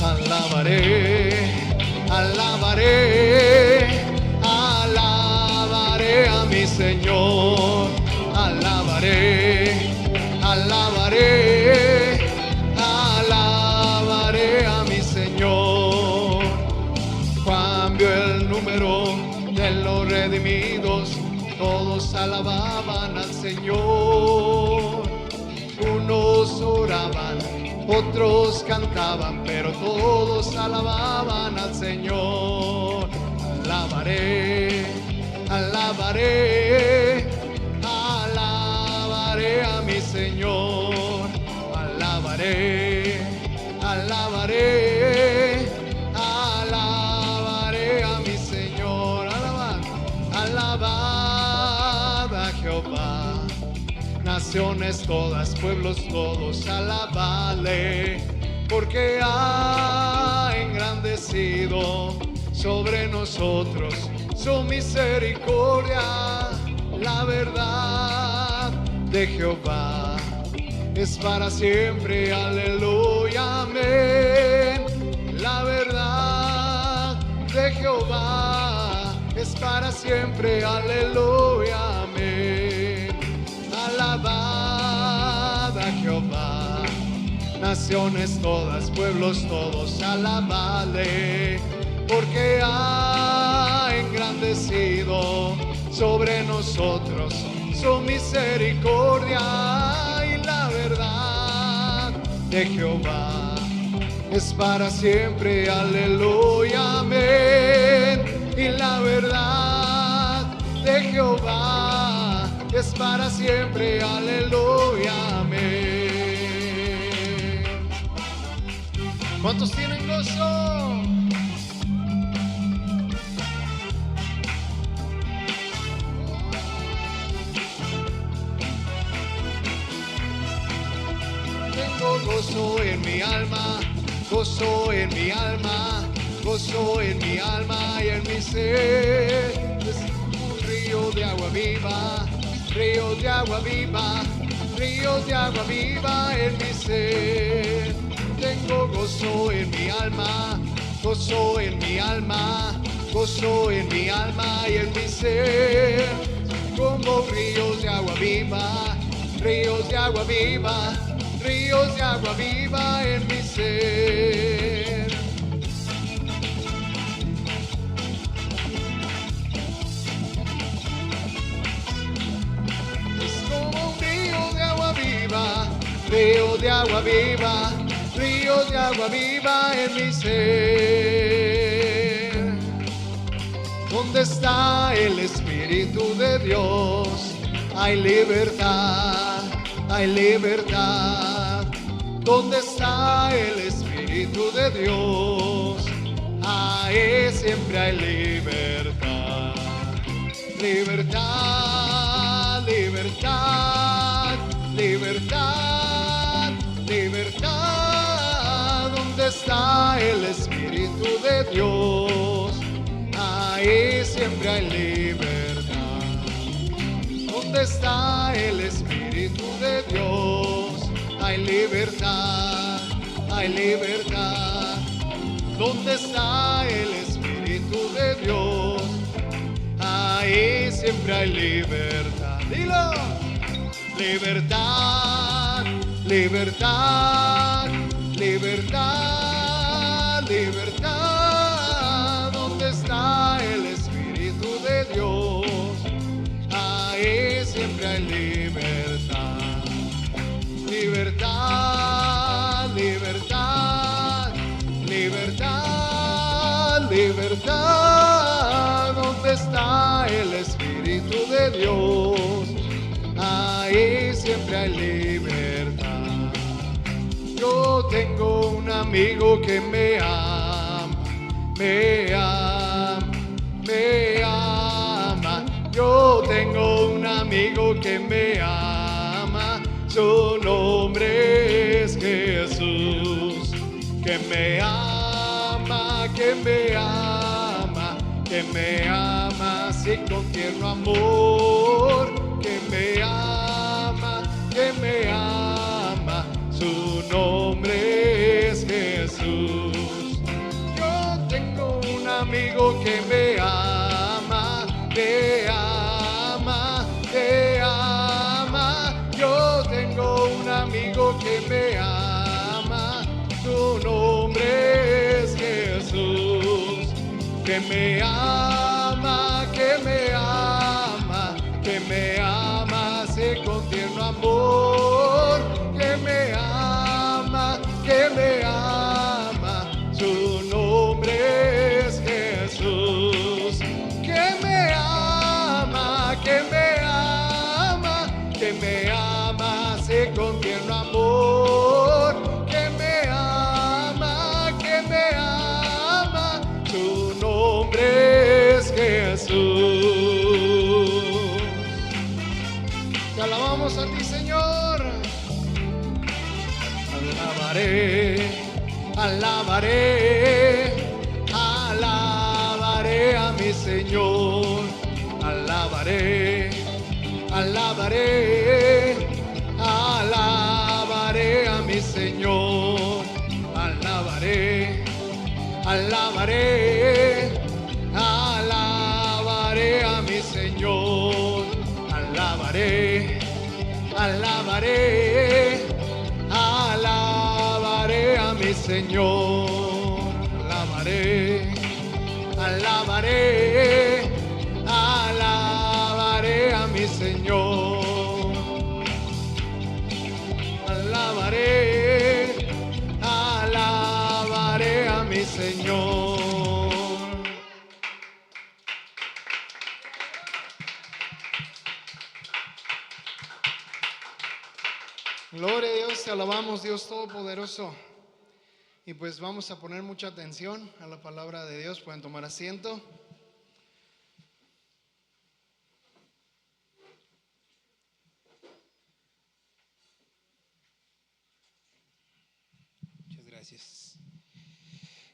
Alabaré, alabaré, alabaré a mi Señor. Alabaré, alabaré, alabaré a mi Señor. Cambio el número de los redimidos, todos alababan al Señor. Unos oraban, otros cantaban, pero todos alababan al Señor. Alabaré, alabaré, alabaré a mi Señor. Alabaré, alabaré, alabaré a mi Señor. Alabad, alabad a Jehová. Naciones todas, pueblos todos, alabale, porque ha engrandecido sobre nosotros su misericordia. La verdad de Jehová es para siempre, aleluya, amén. La verdad de Jehová es para siempre, aleluya, amén. Alabad a Jehová, naciones todas, pueblos todos, alabale, porque ha engrandecido sobre nosotros su misericordia. Y la verdad de Jehová es para siempre, aleluya, amén. Y la verdad de Jehová es para siempre, aleluya, amén. ¿Cuántos tienen gozo? Tengo gozo en mi alma, gozo en mi alma, gozo en mi alma y en mi ser. Es un río de agua viva, ríos de agua viva, ríos de agua viva en mi ser. Tengo gozo en mi alma, gozo en mi alma, gozo en mi alma y en mi ser. Como ríos de agua viva, ríos de agua viva, ríos de agua viva en mi ser. Río de agua viva, río de agua viva en mi ser. Donde está el Espíritu de Dios, hay libertad, hay libertad. Donde está el Espíritu de Dios, ahí siempre hay libertad. Libertad, libertad, libertad, libertad. Donde está el Espíritu de Dios, ahí siempre hay libertad. Donde está el Espíritu de Dios, hay libertad, hay libertad. Donde está el Espíritu de Dios, ahí siempre hay libertad. Dilo. Libertad, libertad, libertad, libertad. Donde está el Espíritu de Dios, ahí siempre hay libertad. Libertad, libertad, libertad, libertad. Donde está el Espíritu de Dios, ahí siempre hay libertad. Yo tengo un amigo que me ama, me ama, me ama. Yo tengo un amigo que me ama, su nombre es Jesús. Que me ama, que me ama, que me ama, así con tierno amor. Que me ama, que me ama, su nombre es Jesús. Yo tengo un amigo que me ama, te ama, te ama. Yo tengo un amigo que me ama, su nombre es Jesús. Que me ama, que me ama, que me ama, así con tierno amor. Que me ama, que me ama, su nombre es Jesús. Que me ama, que me ama, que me ama, así con tierno amor. Que me ama, que me ama, su nombre es Jesús. Te alabamos a ti, Señor. Alabaré, alabaré, alabaré a mi Señor. Alabaré, alabaré, alabaré a mi Señor. Alabaré, alabaré, alabaré a mi Señor. Alabaré, alabaré, alabaré a mi Señor. Alabaré, alabaré, alabaré a mi Señor. Alabaré, alabaré a mi Señor. Gloria a Dios, te alabamos, Dios Todopoderoso. Y pues vamos a poner mucha atención a la palabra de Dios. Pueden tomar asiento. Muchas gracias.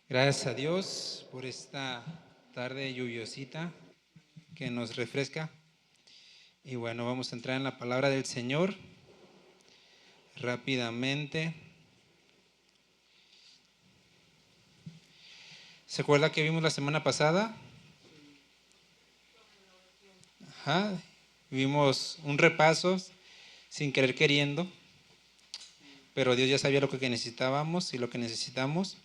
Gracias a Dios por esta tarde lluviosita que nos refresca. Y bueno, vamos a entrar en la palabra del Señor rápidamente. ¿Se acuerda que vimos la semana pasada? Ajá, vimos un repaso sin querer queriendo, pero Dios ya sabía lo que necesitábamos y lo que necesitamos,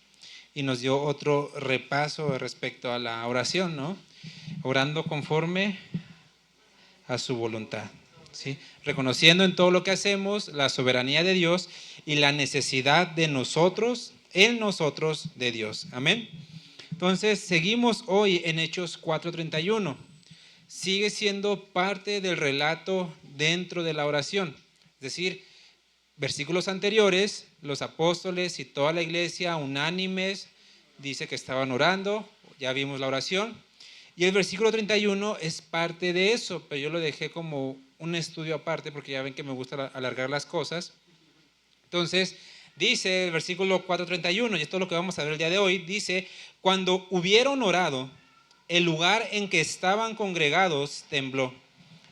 y nos dio otro repaso respecto a la oración, ¿no? Orando conforme a su voluntad, ¿sí? Reconociendo en todo lo que hacemos la soberanía de Dios y la necesidad de nosotros, en nosotros, de Dios. Amén. Entonces, seguimos hoy en Hechos 4:31. Sigue siendo parte del relato dentro de la oración. Es decir, versículos anteriores, los apóstoles y toda la iglesia unánimes dice que estaban orando, ya vimos la oración. Y el versículo 31 es parte de eso, pero yo lo dejé como un estudio aparte porque ya ven que me gusta alargar las cosas. Entonces, dice el versículo 4:31, y esto es lo que vamos a ver el día de hoy, dice: cuando hubieron orado, el lugar en que estaban congregados tembló,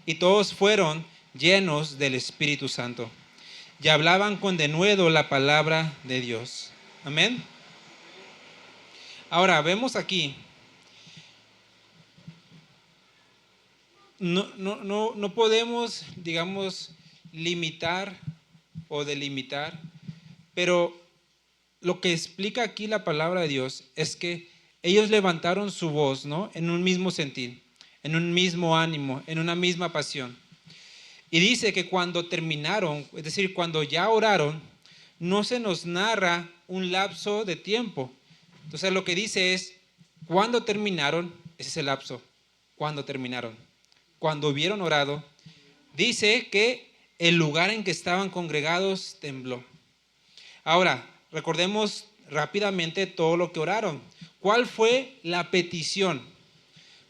y todos fueron llenos del Espíritu Santo, y hablaban con denuedo la palabra de Dios. Amén. Ahora, vemos aquí, no podemos, digamos, limitar o delimitar, pero lo que explica aquí la palabra de Dios es que ellos levantaron su voz, ¿no? En un mismo sentir, en un mismo ánimo, en una misma pasión. Y dice que cuando terminaron, es decir, cuando ya oraron, no se nos narra un lapso de tiempo. Entonces lo que dice es, cuando terminaron, ese es el lapso, cuando terminaron. Cuando hubieron orado, dice que el lugar en que estaban congregados tembló. Ahora, recordemos rápidamente todo lo que oraron. ¿Cuál fue la petición?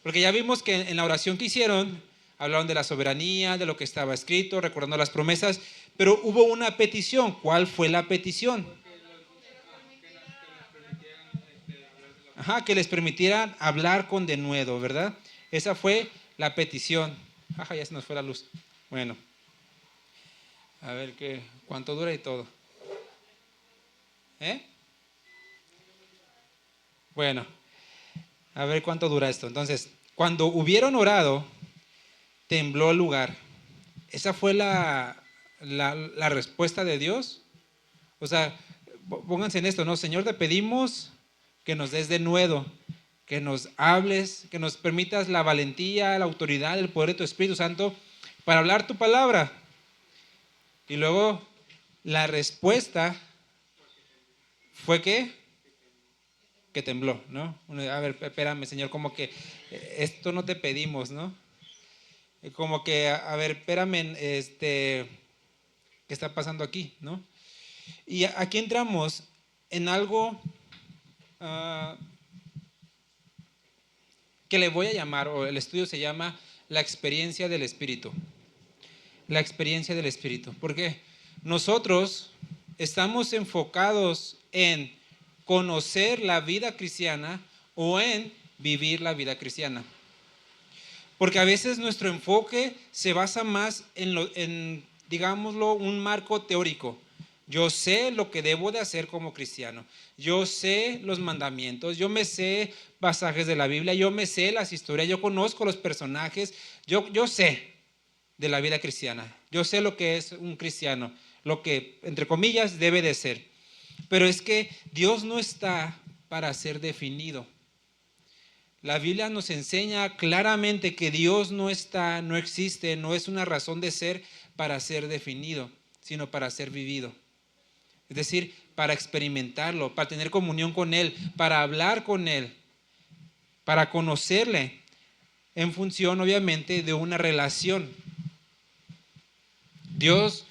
Porque ya vimos que en la oración que hicieron, hablaron de la soberanía, de lo que estaba escrito, recordando las promesas, pero hubo una petición. ¿Cuál fue la petición? Ajá, que les permitieran hablar con denuedo, ¿verdad? Esa fue la petición. Ajá, ya se nos fue la luz. Bueno, a ver cuánto dura y todo. Bueno, a ver cuánto dura esto. Entonces, cuando hubieron orado, tembló el lugar. Esa fue la respuesta de Dios. O sea, pónganse en esto, ¿no? Señor, te pedimos que nos des denuedo, que nos hables, que nos permitas la valentía, la autoridad, el poder de tu Espíritu Santo para hablar tu palabra. Y luego la respuesta fue que tembló, ¿no? A ver, espérame, Señor, como que esto no te pedimos, ¿no? Como que, a ver, espérame, ¿qué está pasando aquí, no? Y aquí entramos en algo que le voy a llamar, o el estudio se llama la experiencia del Espíritu. La experiencia del Espíritu. Porque nosotros estamos enfocados en conocer la vida cristiana o en vivir la vida cristiana. Porque a veces nuestro enfoque se basa más en, digámoslo, un marco teórico. Yo sé lo que debo de hacer como cristiano. Yo sé los mandamientos, yo me sé pasajes de la Biblia, yo me sé las historias, yo conozco los personajes, yo sé de la vida cristiana. Yo sé lo que es un cristiano, lo que, entre comillas, debe de ser. Pero es que Dios no está para ser definido. La Biblia nos enseña claramente que Dios no está, no existe, no es una razón de ser para ser definido, sino para ser vivido. Es decir, para experimentarlo, para tener comunión con Él, para hablar con Él, para conocerle, en función, obviamente, de una relación. Dios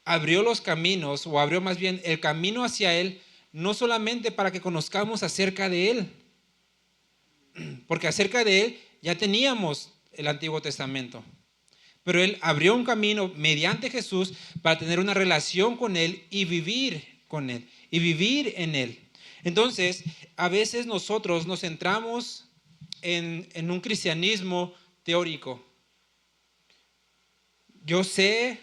abrió los caminos, o abrió más bien el camino hacia Él, no solamente para que conozcamos acerca de Él, porque acerca de Él ya teníamos el Antiguo Testamento. Pero Él abrió un camino mediante Jesús para tener una relación con Él y vivir con Él y vivir en Él. Entonces, a veces nosotros nos centramos en un cristianismo teórico. Yo sé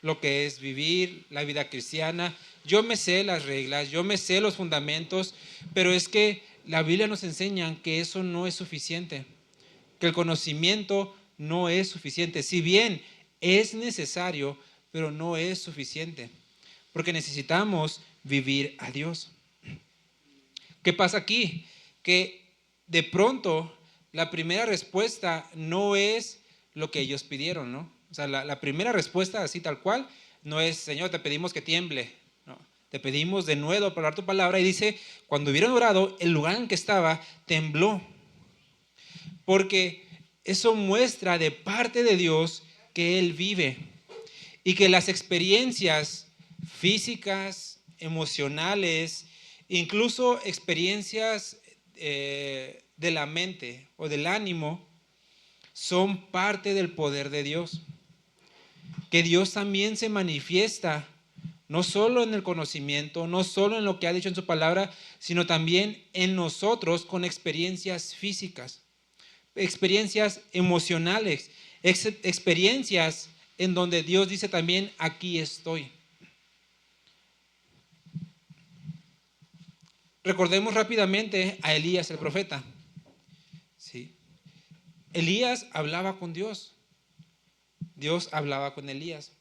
lo que es vivir la vida cristiana, yo me sé las reglas, yo me sé los fundamentos, pero es que la Biblia nos enseña que eso no es suficiente, que el conocimiento no es suficiente. Si bien es necesario, pero no es suficiente, porque necesitamos vivir a Dios. ¿Qué pasa aquí? Que de pronto la primera respuesta no es lo que ellos pidieron, ¿no? O sea, la primera respuesta, así tal cual, no es, Señor, te pedimos que tiemble. No, te pedimos de nuevo para hablar tu palabra. Y dice, cuando hubieron orado, el lugar en que estaba tembló. Porque eso muestra de parte de Dios que Él vive. Y que las experiencias físicas, emocionales, incluso experiencias de la mente o del ánimo, son parte del poder de Dios. Que Dios también se manifiesta, no solo en el conocimiento, no solo en lo que ha dicho en su palabra, sino también en nosotros con experiencias físicas, experiencias emocionales, experiencias en donde Dios dice también, aquí estoy. Recordemos rápidamente a Elías el profeta. ¿Sí? Elías hablaba con Dios. Dios hablaba con Elías.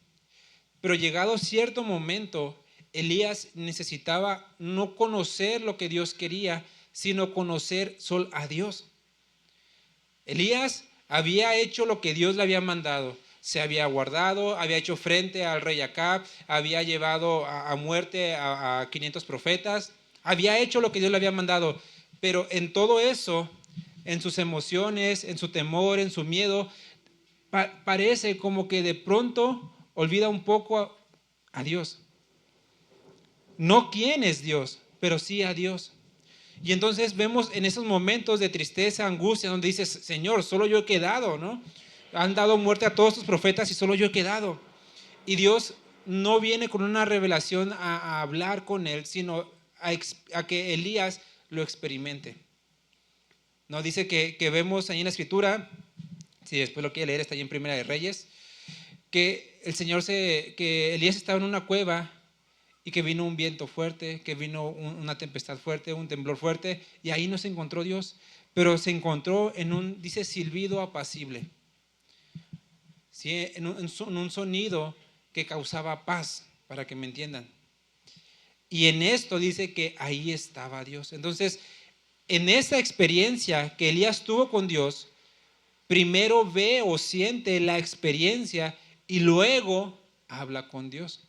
Pero llegado cierto momento, Elías necesitaba no conocer lo que Dios quería, sino conocer solo a Dios. Elías había hecho lo que Dios le había mandado. Se había guardado, había hecho frente al rey Acab, había llevado a muerte a 500 profetas, había hecho lo que Dios le había mandado. Pero en todo eso, en sus emociones, en su temor, en su miedo, parece como que de pronto olvida un poco a Dios. no quién es Dios, pero sí a Dios. Y entonces vemos en esos momentos de tristeza, angustia, donde dices, Señor, solo yo he quedado, ¿no? Han dado muerte a todos tus profetas y solo yo he quedado. Y Dios no viene con una revelación a hablar con él, sino a que Elías lo experimente. ¿No? Dice que vemos ahí en la Escritura, si después lo quiere leer, está ahí en Primera de Reyes, que que Elías estaba en una cueva y que vino un viento fuerte, que vino una tempestad fuerte, un temblor fuerte, y ahí no se encontró Dios, pero se encontró en un, dice, silbido apacible, ¿sí? en un sonido que causaba paz, para que me entiendan. Y en esto dice que ahí estaba Dios. Entonces, en esa experiencia que Elías tuvo con Dios, primero ve o siente la experiencia y luego habla con Dios.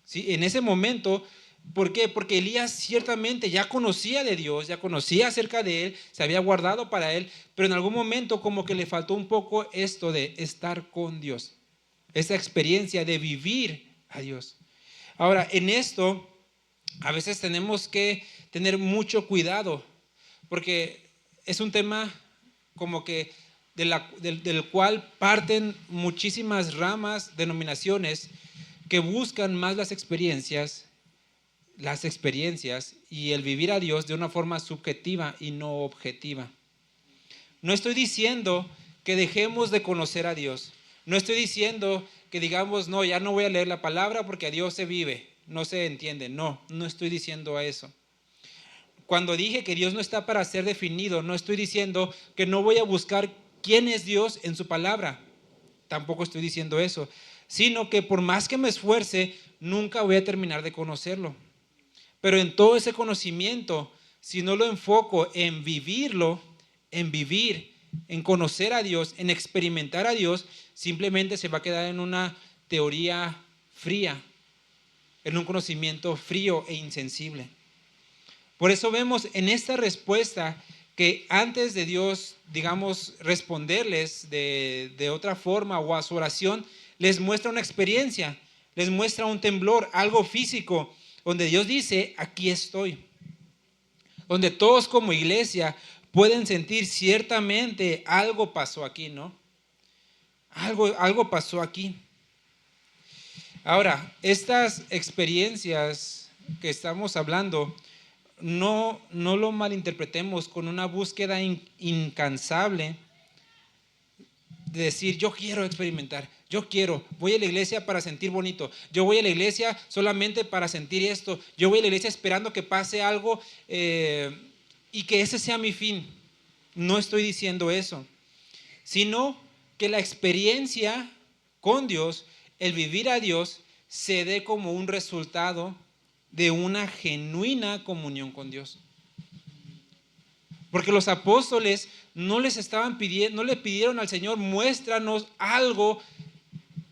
¿Sí? En ese momento, ¿por qué? Porque Elías ciertamente ya conocía de Dios, ya conocía acerca de él, se había guardado para él, pero en algún momento como que le faltó un poco esto de estar con Dios, esa experiencia de vivir a Dios. Ahora, en esto a veces tenemos que tener mucho cuidado, porque es un tema como que del cual parten muchísimas ramas, denominaciones, que buscan más las experiencias y el vivir a Dios de una forma subjetiva y no objetiva. No estoy diciendo que dejemos de conocer a Dios. No estoy diciendo que digamos, no, ya no voy a leer la palabra porque a Dios se vive, no se entiende. No estoy diciendo eso. Cuando dije que Dios no está para ser definido, no estoy diciendo que no voy a buscar quién es Dios en su palabra. Tampoco estoy diciendo eso, sino que por más que me esfuerce, nunca voy a terminar de conocerlo. Pero en todo ese conocimiento, si no lo enfoco en vivirlo, en vivir, en conocer a Dios, en experimentar a Dios, simplemente se va a quedar en una teoría fría, en un conocimiento frío e insensible. Por eso vemos en esta respuesta que antes de Dios, digamos, responderles de otra forma o a su oración, les muestra una experiencia, les muestra un temblor, algo físico, donde Dios dice, aquí estoy. Donde todos como iglesia pueden sentir ciertamente algo pasó aquí, ¿no? Algo pasó aquí. Ahora, estas experiencias que estamos hablando, no lo malinterpretemos con una búsqueda incansable de decir, yo quiero experimentar, voy a la iglesia para sentir bonito, yo voy a la iglesia solamente para sentir esto, yo voy a la iglesia esperando que pase algo y que ese sea mi fin. No estoy diciendo eso, sino que la experiencia con Dios, el vivir a Dios, se dé como un resultado de una genuina comunión con Dios. Porque los apóstoles no le pidieron al Señor, muéstranos algo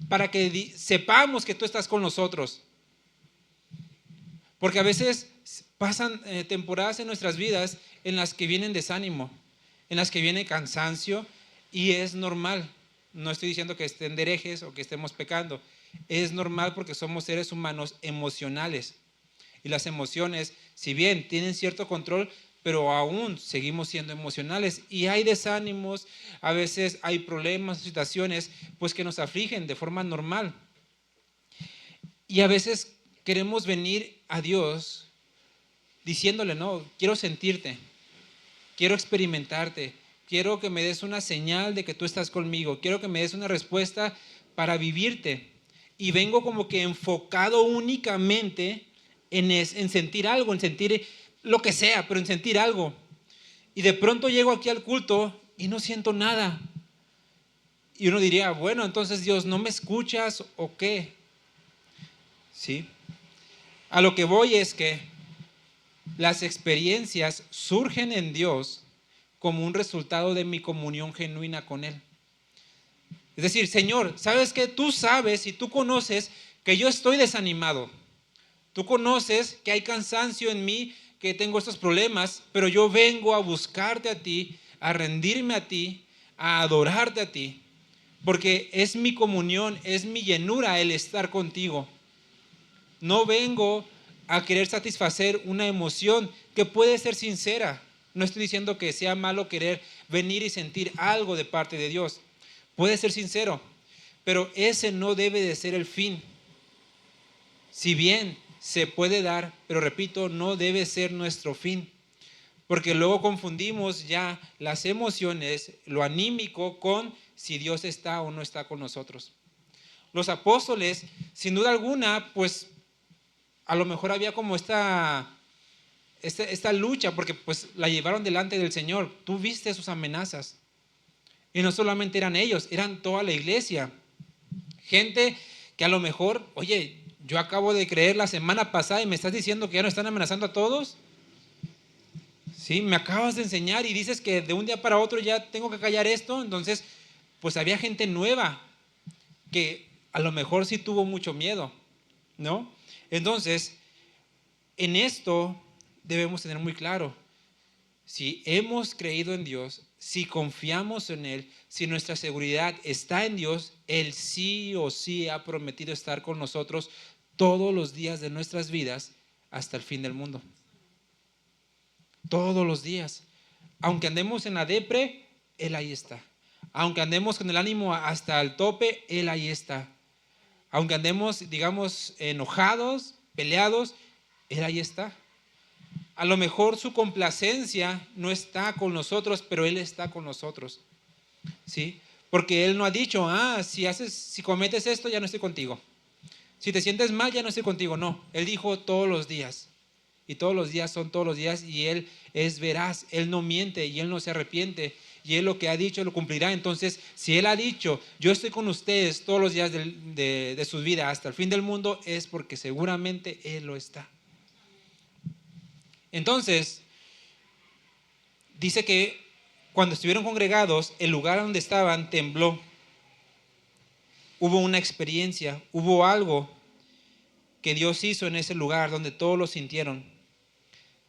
para que sepamos que tú estás con nosotros. Porque a veces pasan temporadas en nuestras vidas en las que vienen desánimo, en las que viene cansancio, y es normal. No estoy diciendo que estén de herejes o que estemos pecando. Es normal porque somos seres humanos emocionales. Y las emociones, si bien tienen cierto control, pero aún seguimos siendo emocionales. Y hay desánimos, a veces hay problemas, situaciones, pues que nos afligen de forma normal. Y a veces queremos venir a Dios diciéndole, no, quiero sentirte, quiero experimentarte, quiero que me des una señal de que tú estás conmigo, quiero que me des una respuesta para vivirte. Y vengo como que enfocado únicamente en sentir algo, en sentir lo que sea, pero en sentir algo. Y de pronto llego aquí al culto y no siento nada. Y uno diría, bueno, entonces Dios, ¿no me escuchas o qué? ¿Sí? A lo que voy es que las experiencias surgen en Dios como un resultado de mi comunión genuina con Él. Es decir, Señor, ¿sabes qué? Tú sabes y tú conoces que yo estoy desanimado. Tú conoces que hay cansancio en mí, que tengo estos problemas, pero yo vengo a buscarte a ti, a rendirme a ti, a adorarte a ti, porque es mi comunión, es mi llenura el estar contigo. No vengo a querer satisfacer una emoción que puede ser sincera. No estoy diciendo que sea malo querer venir y sentir algo de parte de Dios. Puede ser sincero, pero ese no debe de ser el fin. Si bien se puede dar, pero repito, no debe ser nuestro fin. Porque luego confundimos ya las emociones, lo anímico, con si Dios está o no está con nosotros. Los apóstoles, sin duda alguna, pues a lo mejor había como esta lucha, porque pues la llevaron delante del Señor. Tú viste sus amenazas. Y no solamente eran ellos, eran toda la iglesia. Gente que a lo mejor, oye, yo acabo de creer la semana pasada y me estás diciendo que ya no están amenazando a todos. Sí, me acabas de enseñar y dices que de un día para otro ya tengo que callar esto. Entonces, pues había gente nueva que a lo mejor sí tuvo mucho miedo, ¿no? Entonces, en esto debemos tener muy claro, si hemos creído en Dios, si confiamos en Él, si nuestra seguridad está en Dios, Él sí o sí ha prometido estar con nosotros todos los días de nuestras vidas hasta el fin del mundo. Todos los días. Aunque andemos en la depre, Él ahí está. Aunque andemos con el ánimo hasta el tope, Él ahí está. Aunque andemos, digamos, enojados, peleados, Él ahí está. A lo mejor su complacencia no está con nosotros, pero Él está con nosotros. ¿Sí? Porque Él no ha dicho, si cometes esto, ya no estoy contigo. Si te sientes mal, ya no estoy contigo. No, Él dijo todos los días. Y todos los días son todos los días. Y Él es veraz. Él no miente y Él no se arrepiente. Y Él lo que ha dicho lo cumplirá. Entonces, si Él ha dicho, yo estoy con ustedes todos los días de su vida hasta el fin del mundo, es porque seguramente Él lo está. Entonces, dice que cuando estuvieron congregados, el lugar donde estaban tembló. Hubo una experiencia, hubo algo que Dios hizo en ese lugar donde todos lo sintieron.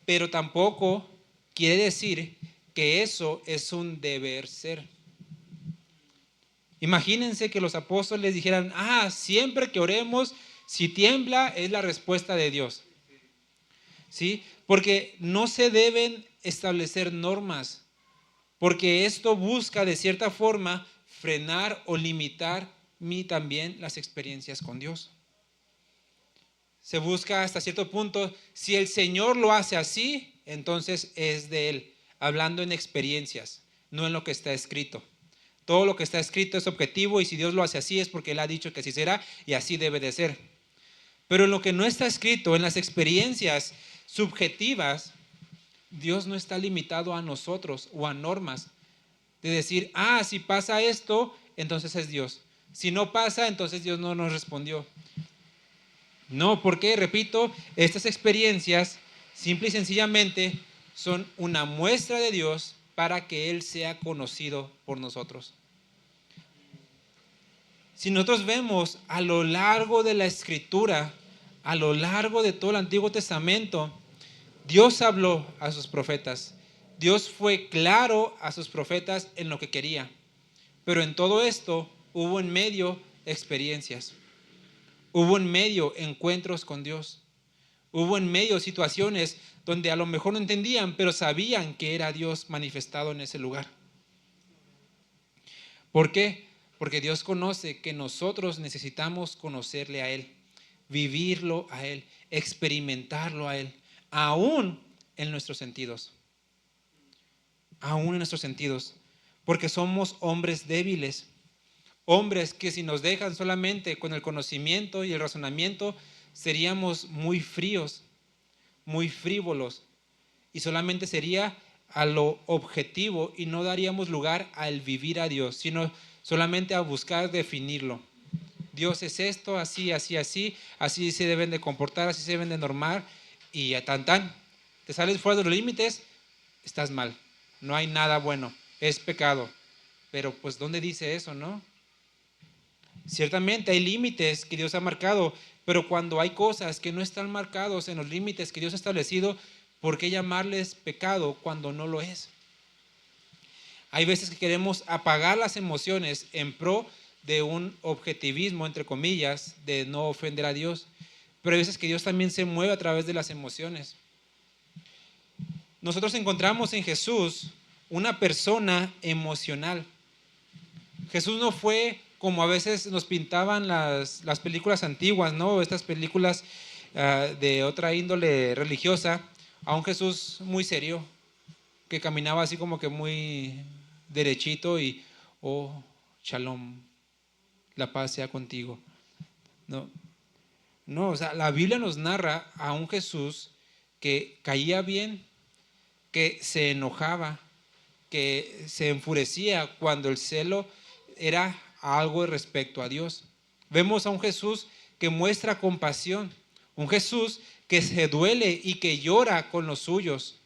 Pero tampoco quiere decir que eso es un deber ser. Imagínense que los apóstoles dijeran, siempre que oremos, si tiembla, es la respuesta de Dios. ¿Sí? Porque no se deben establecer normas, porque esto busca de cierta forma frenar o limitar también las experiencias con Dios. Se busca hasta cierto punto, si el Señor lo hace así, entonces es de Él, hablando en experiencias, no en lo que está escrito. Todo lo que está escrito es objetivo y si Dios lo hace así es porque Él ha dicho que así será y así debe de ser. Pero en lo que no está escrito, en las experiencias subjetivas, Dios no está limitado a nosotros o a normas de decir, si pasa esto, entonces es Dios. Si no pasa, entonces Dios no nos respondió. No, porque, repito, estas experiencias simple y sencillamente son una muestra de Dios para que Él sea conocido por nosotros. Si nosotros vemos a lo largo de la Escritura, a lo largo de todo el Antiguo Testamento, Dios habló a sus profetas. Dios fue claro a sus profetas en lo que quería. Pero en todo esto hubo en medio experiencias. Hubo en medio encuentros con Dios. Hubo en medio situaciones donde a lo mejor no entendían, pero sabían que era Dios manifestado en ese lugar. ¿Por qué? Porque Dios conoce que nosotros necesitamos conocerle a Él, vivirlo a Él, experimentarlo a Él, aún en nuestros sentidos. Aún en nuestros sentidos. Porque somos hombres débiles. Hombres que si nos dejan solamente con el conocimiento y el razonamiento, seríamos muy fríos, muy frívolos. Y solamente sería a lo objetivo y no daríamos lugar al vivir a Dios, sino solamente a buscar definirlo. Dios es esto, así, así, así, así se deben de comportar, así se deben de normar y tan. Te sales fuera de los límites, estás mal. No hay nada bueno, es pecado. Pero pues ¿dónde dice eso, no? Ciertamente hay límites que Dios ha marcado, pero cuando hay cosas que no están marcados en los límites que Dios ha establecido, ¿por qué llamarles pecado cuando no lo es? Hay veces que queremos apagar las emociones en pro de un objetivismo, entre comillas, de no ofender a Dios. pero hay veces que Dios también se mueve a través de las emociones. Nosotros encontramos en Jesús una persona emocional. Jesús no fue como a veces nos pintaban las películas antiguas, ¿no? Estas películas de otra índole religiosa, a un Jesús muy serio, que caminaba así como que muy derechito y, oh, shalom, la paz sea contigo. No, o sea, la Biblia nos narra a un Jesús que caía bien, que se enojaba, que se enfurecía cuando el celo era algo respecto a Dios. Vemos a un Jesús que muestra compasión, un Jesús que se duele y que llora con los suyos,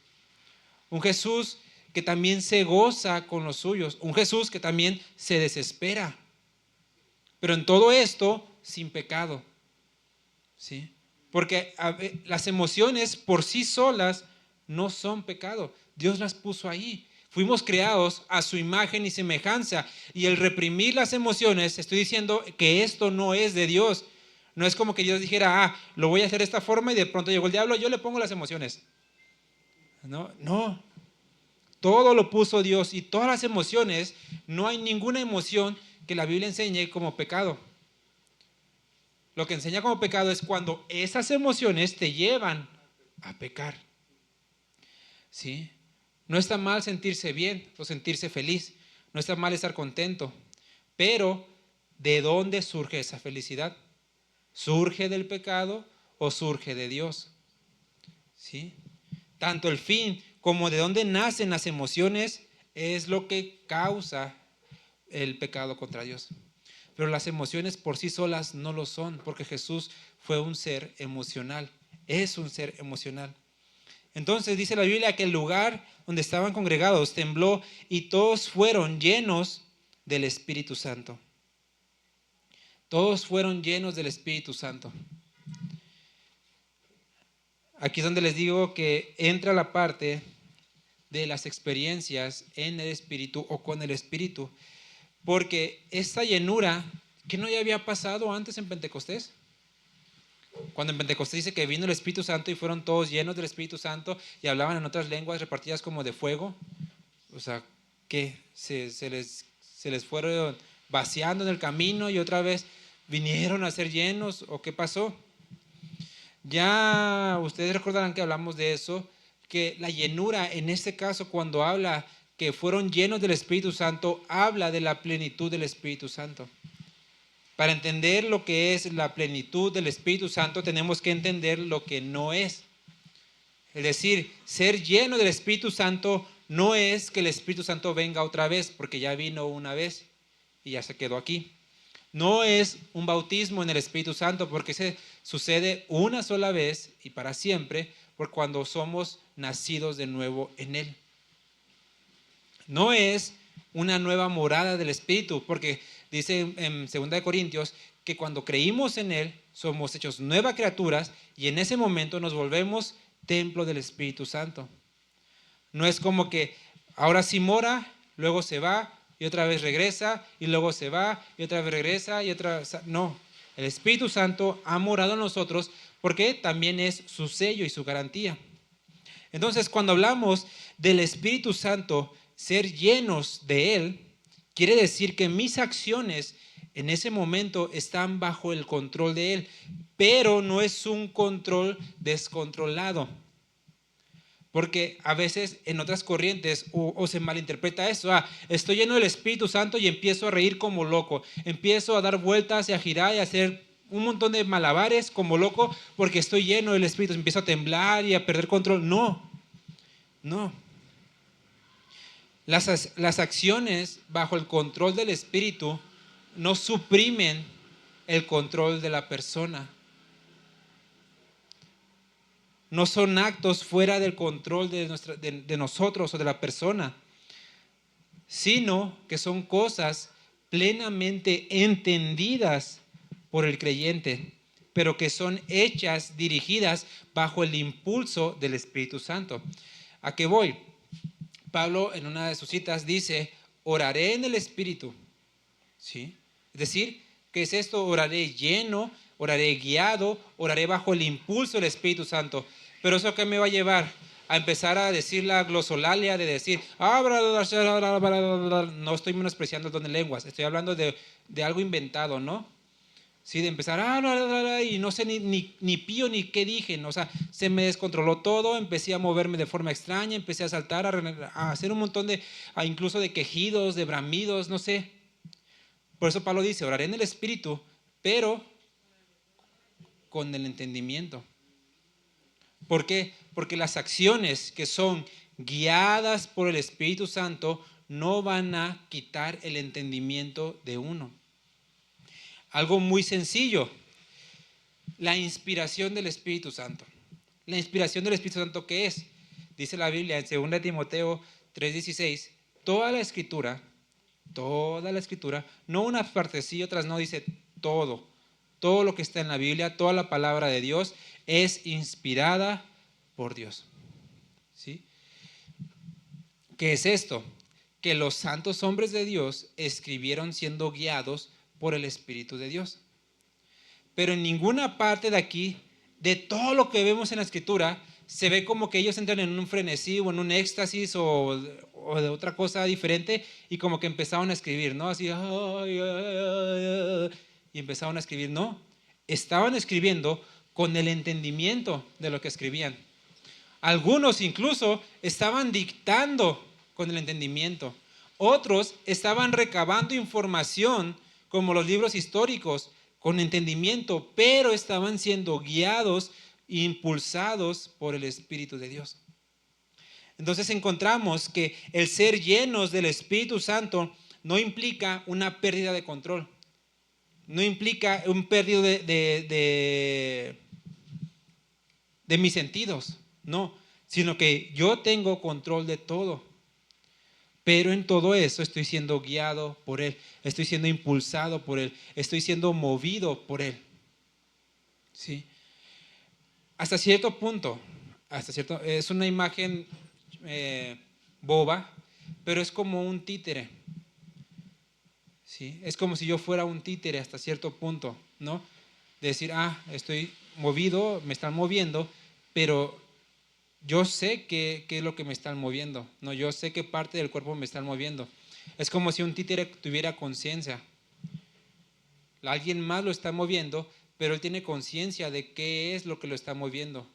un Jesús que también se goza con los suyos, un Jesús que también se desespera, pero en todo esto sin pecado, ¿sí? Porque las emociones por sí solas no son pecado, Dios las puso ahí. Fuimos creados a su imagen y semejanza, y el reprimir las emociones, estoy diciendo que esto no es de Dios. No es como que Dios dijera, lo voy a hacer de esta forma y de pronto llegó el diablo, yo le pongo las emociones. No, todo lo puso Dios, y todas las emociones, no hay ninguna emoción que la Biblia enseñe como pecado. Lo que enseña como pecado es cuando esas emociones te llevan a pecar. ¿Sí? No está mal sentirse bien o sentirse feliz, no está mal estar contento, pero ¿de dónde surge esa felicidad? ¿Surge del pecado o surge de Dios? ¿Sí? Tanto el fin como de dónde nacen las emociones es lo que causa el pecado contra Dios. Pero las emociones por sí solas no lo son, porque Jesús fue un ser emocional, es un ser emocional. Entonces dice la Biblia que el lugar donde estaban congregados tembló y todos fueron llenos del Espíritu Santo. Todos fueron llenos del Espíritu Santo. Aquí es donde les digo que entra la parte de las experiencias en el Espíritu o con el Espíritu, porque esta llenura, ¿qué no ya había pasado antes en Pentecostés? Cuando en Pentecostés dice que vino el Espíritu Santo y fueron todos llenos del Espíritu Santo y hablaban en otras lenguas repartidas como de fuego. O sea, que se les fueron vaciando en el camino y otra vez vinieron a ser llenos, ¿o qué pasó? Ya ustedes recordarán que hablamos de eso, que la llenura en este caso cuando habla que fueron llenos del Espíritu Santo, habla de la plenitud del Espíritu Santo. Para entender lo que es la plenitud del Espíritu Santo, tenemos que entender lo que no es. Es decir, ser lleno del Espíritu Santo no es que el Espíritu Santo venga otra vez, porque ya vino una vez y ya se quedó aquí. No es un bautismo en el Espíritu Santo, porque se sucede una sola vez y para siempre, por cuando somos nacidos de nuevo en Él. No es una nueva morada del Espíritu, porque dice en 2 Corintios que cuando creímos en Él somos hechos nuevas criaturas y en ese momento nos volvemos templo del Espíritu Santo. No es como que ahora sí mora, luego se va y otra vez regresa y luego se va y otra vez regresa y otra vez. No, el Espíritu Santo ha morado en nosotros porque también es su sello y su garantía. Entonces, cuando hablamos del Espíritu Santo, ser llenos de Él, quiere decir que mis acciones en ese momento están bajo el control de Él, pero no es un control descontrolado. Porque a veces en otras corrientes o se malinterpreta eso. Estoy lleno del Espíritu Santo y empiezo a reír como loco. Empiezo a dar vueltas y a girar y a hacer un montón de malabares como loco porque estoy lleno del Espíritu. Empiezo a temblar y a perder control. No. Las acciones bajo el control del Espíritu no suprimen el control de la persona. No son actos fuera del control de nosotros o de la persona, sino que son cosas plenamente entendidas por el creyente, pero que son hechas, dirigidas bajo el impulso del Espíritu Santo. ¿A qué voy? Pablo en una de sus citas dice, oraré en el Espíritu. ¿Sí? Es decir, ¿qué es esto? Oraré lleno, oraré guiado, oraré bajo el impulso del Espíritu Santo. Pero ¿eso qué me va a llevar? A empezar a decir la glosolalia de decir, no estoy menospreciando el don de lenguas, estoy hablando de algo inventado, ¿no? Sí, de empezar, y no sé ni pío ni qué dije, o sea, se me descontroló todo, empecé a moverme de forma extraña, empecé a saltar, a hacer un montón de, incluso de quejidos, de bramidos, no sé. Por eso Pablo dice, oraré en el Espíritu, pero con el entendimiento. ¿Por qué? Porque las acciones que son guiadas por el Espíritu Santo no van a quitar el entendimiento de uno. Algo muy sencillo, la inspiración del Espíritu Santo. La inspiración del Espíritu Santo, ¿qué es? Dice la Biblia en 2 Timoteo 3:16, toda la escritura, no una parte sí, otras no, dice todo lo que está en la Biblia, toda la palabra de Dios es inspirada por Dios. ¿Sí? ¿Qué es esto? Que los santos hombres de Dios escribieron siendo guiados por el Espíritu de Dios. Pero en ninguna parte de aquí, de todo lo que vemos en la Escritura, se ve como que ellos entran en un frenesí o en un éxtasis o de otra cosa diferente y como que empezaron a escribir, ¿no? Así, y empezaron a escribir, no. Estaban escribiendo con el entendimiento de lo que escribían. Algunos incluso estaban dictando con el entendimiento. Otros estaban recabando información, como los libros históricos, con entendimiento, pero estaban siendo guiados e impulsados por el Espíritu de Dios. Entonces encontramos que el ser llenos del Espíritu Santo no implica una pérdida de control, no implica un pérdida de mis sentidos, no, sino que yo tengo control de todo. Pero en todo eso estoy siendo guiado por Él, estoy siendo impulsado por Él, estoy siendo movido por Él. ¿Sí? Hasta cierto punto, es una imagen boba, pero es como un títere. ¿Sí? Es como si yo fuera un títere hasta cierto punto, ¿no? De decir, estoy movido, me están moviendo, pero yo sé qué es lo que me están moviendo, ¿no? Yo sé qué parte del cuerpo me están moviendo. Es como si un títere tuviera conciencia. Alguien más lo está moviendo, pero él tiene conciencia de qué es lo que lo está moviendo.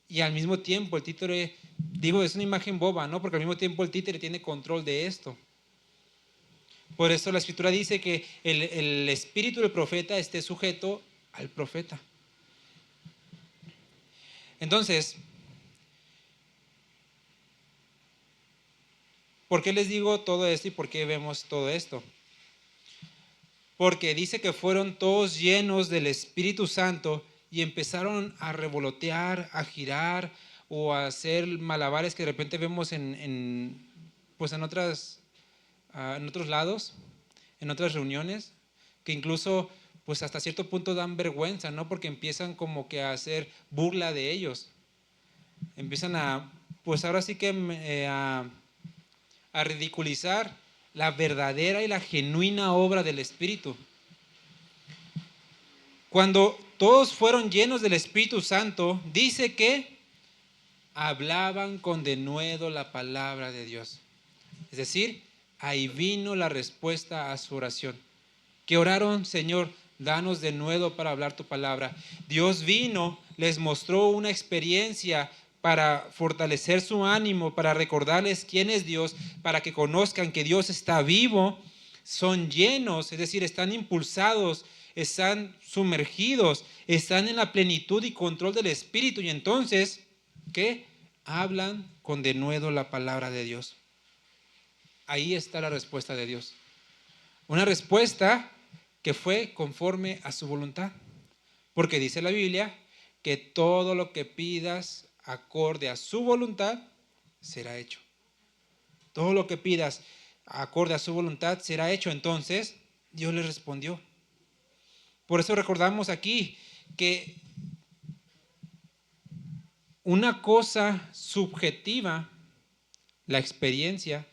Y al mismo tiempo el títere, es una imagen boba, ¿no? Porque al mismo tiempo el títere tiene control de esto. Por eso la Escritura dice que el espíritu del profeta esté sujeto al profeta. Entonces, ¿por qué les digo todo esto y por qué vemos todo esto? Porque dice que fueron todos llenos del Espíritu Santo y empezaron a revolotear, a girar o a hacer malabares que de repente vemos en otros lados, en otras reuniones, que incluso pues hasta cierto punto dan vergüenza, ¿no? Porque empiezan como que a hacer burla de ellos. Empiezan ahora sí que a ridiculizar la verdadera y la genuina obra del Espíritu. Cuando todos fueron llenos del Espíritu Santo, dice que hablaban con denuedo la palabra de Dios. Es decir, ahí vino la respuesta a su oración. Que oraron, Señor, danos denuedo para hablar tu palabra. Dios vino, les mostró una experiencia para fortalecer su ánimo, para recordarles quién es Dios, para que conozcan que Dios está vivo. Son llenos, es decir, están impulsados, están sumergidos, están en la plenitud y control del Espíritu. Y entonces, ¿qué? Hablan con denuedo la palabra de Dios. Ahí está la respuesta de Dios. Una respuesta que fue conforme a su voluntad. Porque dice la Biblia que todo lo que pidas acorde a su voluntad será hecho. Todo lo que pidas acorde a su voluntad será hecho. Entonces Dios le respondió. Por eso recordamos aquí que una cosa subjetiva, la experiencia,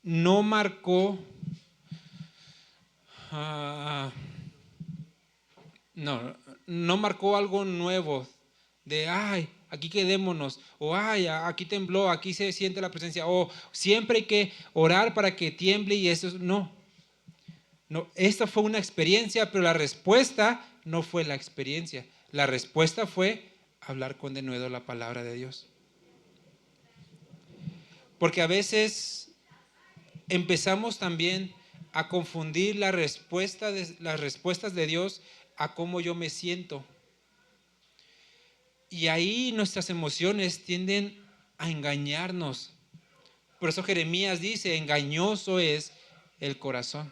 no marcó, no marcó algo nuevo de, ay, aquí quedémonos, o ay, aquí tembló, aquí se siente la presencia, o siempre hay que orar para que tiemble y eso. No, esta fue una experiencia, pero la respuesta no fue la experiencia. La respuesta fue hablar con denuedo la palabra de Dios. Porque a veces empezamos también a confundir las respuestas de Dios a cómo yo me siento. Y ahí nuestras emociones tienden a engañarnos. Por eso Jeremías dice, engañoso es el corazón.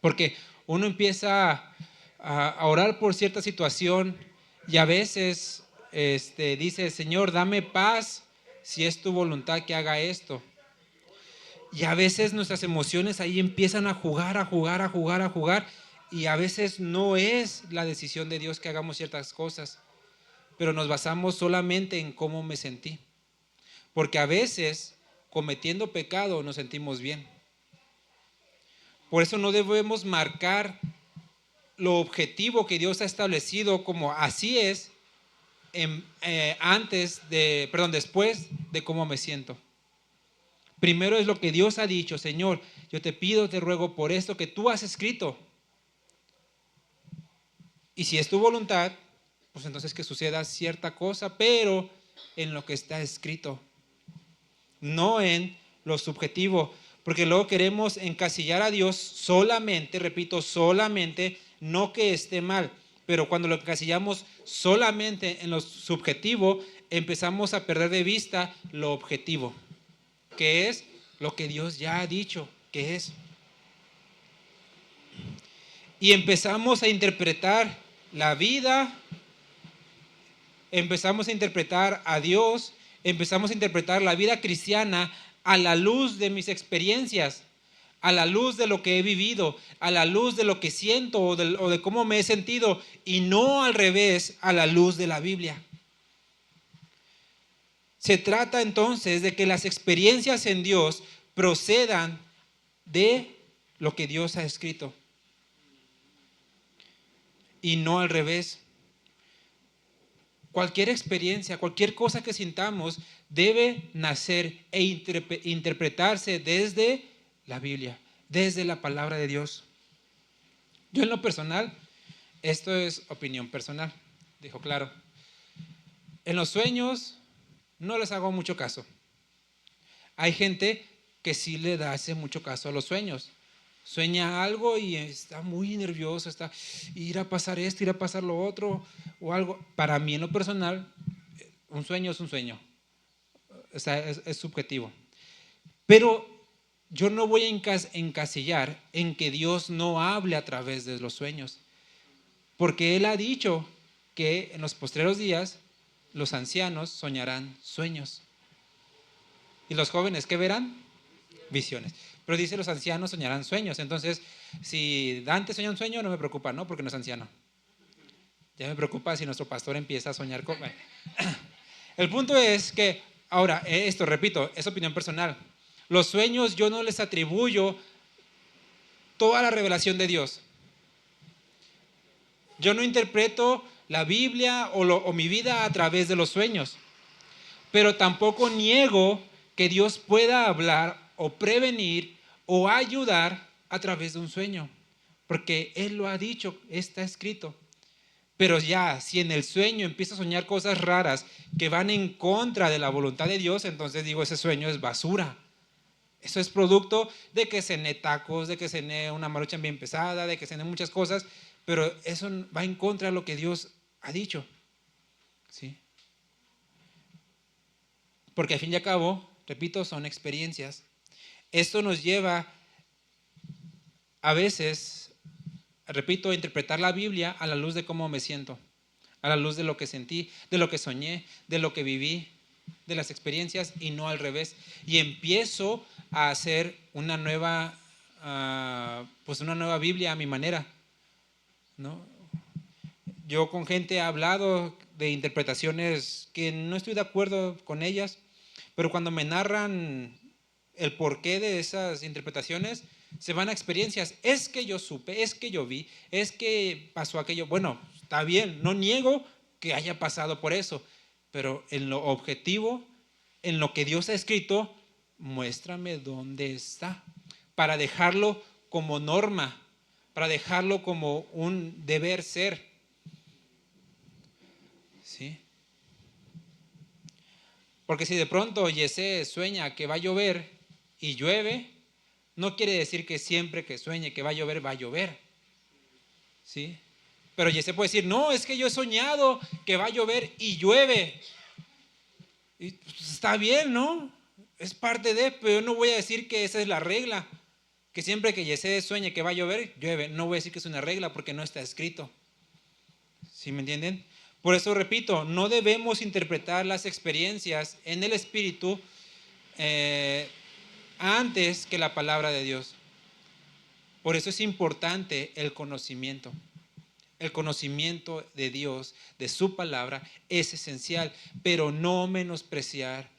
Porque uno empieza a orar por cierta situación y a veces dice, Señor, dame paz si es tu voluntad que haga esto. Y a veces nuestras emociones ahí empiezan a jugar y a veces no es la decisión de Dios que hagamos ciertas cosas, pero nos basamos solamente en cómo me sentí. Porque a veces cometiendo pecado nos sentimos bien. Por eso no debemos marcar lo objetivo que Dios ha establecido como así es después de cómo me siento. Primero es lo que Dios ha dicho, Señor, yo te pido, te ruego por esto que tú has escrito. Y si es tu voluntad, pues entonces que suceda cierta cosa, pero en lo que está escrito, no en lo subjetivo. Porque luego queremos encasillar a Dios solamente, repito, solamente, no que esté mal, pero cuando lo encasillamos solamente en lo subjetivo, empezamos a perder de vista lo objetivo, que es lo que Dios ya ha dicho que es. Y empezamos a interpretar la vida, empezamos a interpretar a Dios, empezamos a interpretar la vida cristiana a la luz de mis experiencias, a la luz de lo que he vivido, a la luz de lo que siento o de cómo me he sentido, y no al revés, a la luz de la Biblia. Se trata entonces de que las experiencias en Dios procedan de lo que Dios ha escrito y no al revés. Cualquier experiencia, cualquier cosa que sintamos debe nacer e interpretarse desde la Biblia, desde la palabra de Dios. Yo en lo personal, esto es opinión personal, dijo claro. En los sueños no les hago mucho caso. Hay gente que sí le hace mucho caso a los sueños. Sueña algo y está muy nervioso, está, irá a pasar esto, irá a pasar lo otro o algo. Para mí en lo personal, un sueño es un sueño, o sea, es subjetivo. Pero yo no voy a encasillar en que Dios no hable a través de los sueños, porque Él ha dicho que en los postreros días los ancianos soñarán sueños. ¿Y los jóvenes qué verán? Visiones. Pero dice los ancianos soñarán sueños. Entonces, si Dante sueña un sueño, no me preocupa, ¿no? Porque no es anciano. Ya me preocupa si nuestro pastor empieza a soñar con... Bueno. El punto es que, ahora, esto, repito, es opinión personal. Los sueños yo no les atribuyo toda la revelación de Dios. Yo no interpreto la Biblia o mi vida a través de los sueños. Pero tampoco niego que Dios pueda hablar o prevenir o ayudar a través de un sueño, porque Él lo ha dicho, está escrito. Pero ya, si en el sueño empiezo a soñar cosas raras que van en contra de la voluntad de Dios, entonces digo, ese sueño es basura. Eso es producto de que cené tacos, de que cené una maruchan bien pesada, de que cené muchas cosas, pero eso va en contra de lo que Dios ha dicho. ¿Sí? Porque al fin y al cabo, repito, son experiencias. Esto nos lleva a veces, repito, a interpretar la Biblia a la luz de cómo me siento, a la luz de lo que sentí, de lo que soñé, de lo que viví, de las experiencias y no al revés. Y empiezo a hacer una nueva Biblia a mi manera, ¿no? Yo con gente he hablado de interpretaciones que no estoy de acuerdo con ellas, pero cuando me narran el porqué de esas interpretaciones, se van a experiencias. Es que yo supe, es que yo vi, es que pasó aquello. Bueno, está bien, no niego que haya pasado por eso, pero en lo objetivo, en lo que Dios ha escrito, muéstrame dónde está, para dejarlo como norma, para dejarlo como un deber ser. ¿Sí? Porque si de pronto Yesé sueña que va a llover y llueve, no quiere decir que siempre que sueñe que va a llover, va a llover. ¿Sí? Pero Yesé puede decir, no, es que yo he soñado que va a llover y llueve. Y pues está bien, ¿no? Es parte de, pero yo no voy a decir que esa es la regla. Que siempre que Yesé sueñe que va a llover, llueve. No voy a decir que es una regla porque no está escrito. ¿Sí me entienden? Por eso repito, no debemos interpretar las experiencias en el Espíritu antes que la palabra de Dios. Por eso es importante el conocimiento. El conocimiento de Dios, de su palabra, es esencial, pero no menospreciar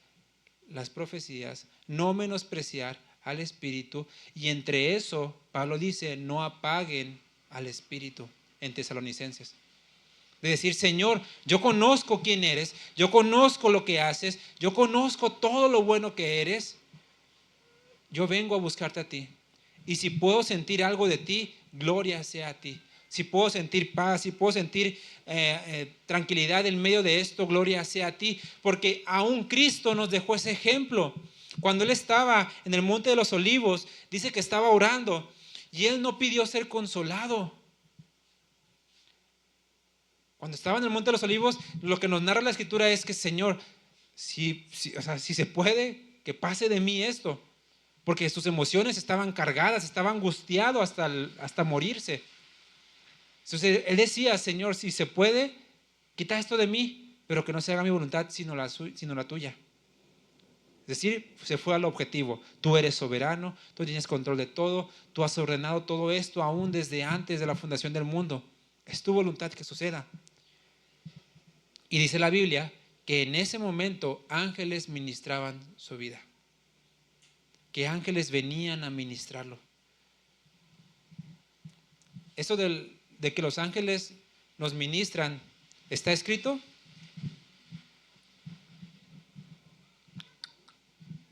las profecías, no menospreciar al Espíritu. Y entre eso, Pablo dice, no apaguen al Espíritu en Tesalonicenses. De decir, Señor, yo conozco quién eres, yo conozco lo que haces, yo conozco todo lo bueno que eres, yo vengo a buscarte a ti. Y si puedo sentir algo de ti, gloria sea a ti. Si puedo sentir paz, si puedo sentir tranquilidad en medio de esto, gloria sea a ti. Porque aún Cristo nos dejó ese ejemplo. Cuando Él estaba en el Monte de los Olivos, dice que estaba orando y Él no pidió ser consolado. Cuando estaba en el Monte de los Olivos, lo que nos narra la Escritura es que, Señor, si se puede, que pase de mí esto. Porque sus emociones estaban cargadas, estaba angustiado hasta morirse. Entonces Él decía, Señor, si se puede, quita esto de mí, pero que no se haga mi voluntad sino la tuya. Es decir, se fue al objetivo. Tú eres soberano, tú tienes control de todo, tú has ordenado todo esto aún desde antes de la fundación del mundo. Es tu voluntad que suceda. Y dice la Biblia que en ese momento ángeles ministraban su vida. Que ángeles venían a ministrarlo. Eso de que los ángeles nos ministran, ¿está escrito?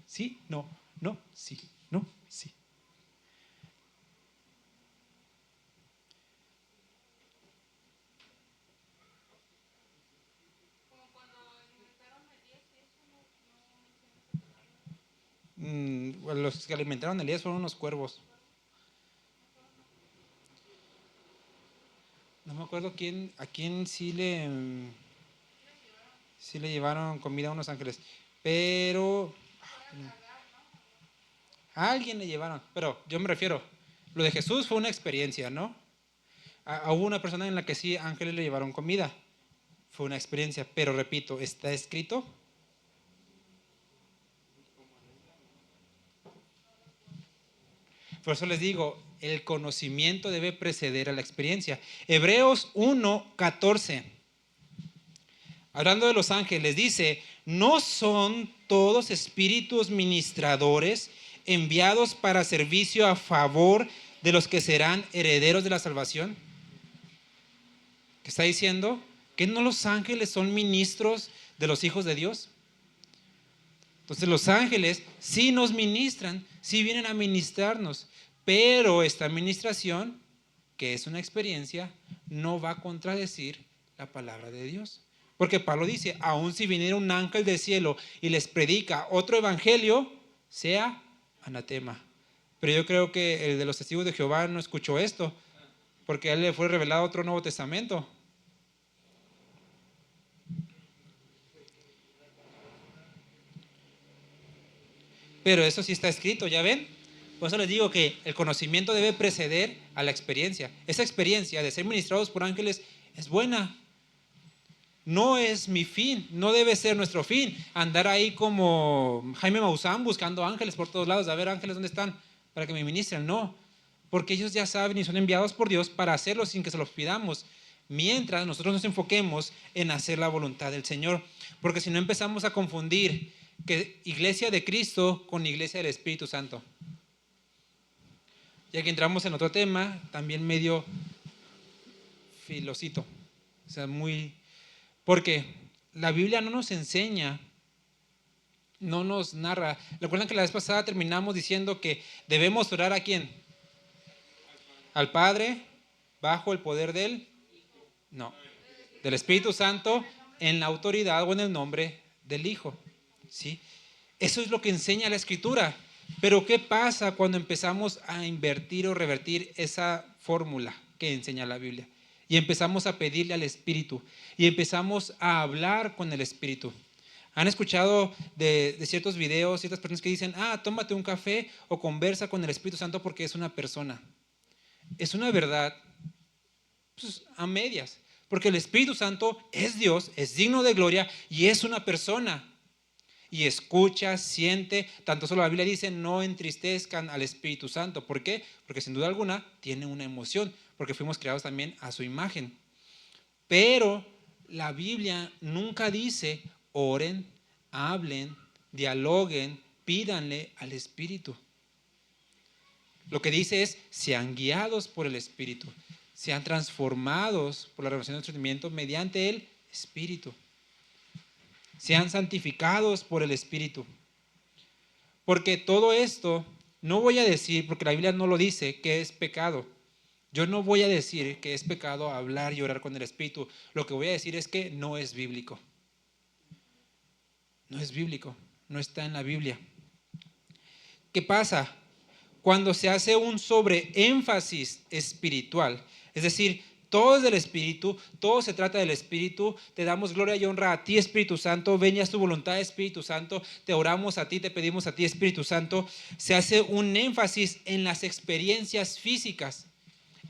¿Sí? No, no, sí, no, sí. Bueno, los que alimentaron a Elías fueron unos cuervos. No me acuerdo a quién sí le llevaron comida a unos ángeles, pero a alguien le llevaron. Pero yo me refiero, lo de Jesús fue una experiencia, ¿no? Hubo una persona en la que sí ángeles le llevaron comida. Fue una experiencia, pero repito, ¿está escrito? Por eso les digo, el conocimiento debe preceder a la experiencia. Hebreos 1:14. Hablando de los ángeles, dice, ¿no son todos espíritus ministradores enviados para servicio a favor de los que serán herederos de la salvación? ¿Qué está diciendo? ¿Que no los ángeles son ministros de los hijos de Dios? Entonces los ángeles sí nos ministran, sí vienen a ministrarnos, pero esta administración, que es una experiencia, no va a contradecir la palabra de Dios. Porque Pablo dice, aun si viniera un ángel del cielo y les predica otro evangelio, sea anatema. Pero yo creo que el de los testigos de Jehová no escuchó esto, porque a él le fue revelado otro Nuevo Testamento. Pero eso sí está escrito, ¿ya ven? Por eso les digo que el conocimiento debe preceder a la experiencia. Esa experiencia de ser ministrados por ángeles es buena. No es mi fin, no debe ser nuestro fin. Andar ahí como Jaime Maussan buscando ángeles por todos lados. A ver, ángeles, ¿dónde están? Para que me ministren. No, porque ellos ya saben y son enviados por Dios para hacerlo sin que se los pidamos. Mientras nosotros nos enfoquemos en hacer la voluntad del Señor. Porque si no empezamos a confundir que iglesia de Cristo con iglesia del Espíritu Santo. Ya que entramos en otro tema, también medio filosito. O sea, porque la Biblia no nos enseña, no nos narra. ¿Recuerdan que la vez pasada terminamos diciendo que debemos orar a quién? Al Padre, bajo el poder del Espíritu Santo, en la autoridad o en el nombre del Hijo. ¿Sí? Eso es lo que enseña la Escritura. Pero ¿qué pasa cuando empezamos a invertir o revertir esa fórmula que enseña la Biblia? Y empezamos a pedirle al Espíritu y empezamos a hablar con el Espíritu. ¿Han escuchado de ciertos videos, ciertas personas que dicen, tómate un café o conversa con el Espíritu Santo porque es una persona? Es una verdad, pues, a medias, porque el Espíritu Santo es Dios, es digno de gloria y es una persona. Y escucha, siente, tanto solo la Biblia dice, no entristezcan al Espíritu Santo. ¿Por qué? Porque sin duda alguna tiene una emoción, porque fuimos creados también a su imagen. Pero la Biblia nunca dice, oren, hablen, dialoguen, pídanle al Espíritu. Lo que dice es, sean guiados por el Espíritu, sean transformados por la revelación del entendimiento mediante el Espíritu. Sean santificados por el Espíritu. Porque todo esto, no voy a decir, porque la Biblia no lo dice, que es pecado. Yo no voy a decir que es pecado hablar y orar con el Espíritu. Lo que voy a decir es que no es bíblico. No es bíblico, no está en la Biblia. ¿Qué pasa? Cuando se hace un sobreénfasis espiritual, es decir, todo es del Espíritu, todo se trata del Espíritu, te damos gloria y honra a ti, Espíritu Santo, ven y haz tu voluntad, Espíritu Santo, te oramos a ti, te pedimos a ti, Espíritu Santo. Se hace un énfasis en las experiencias físicas,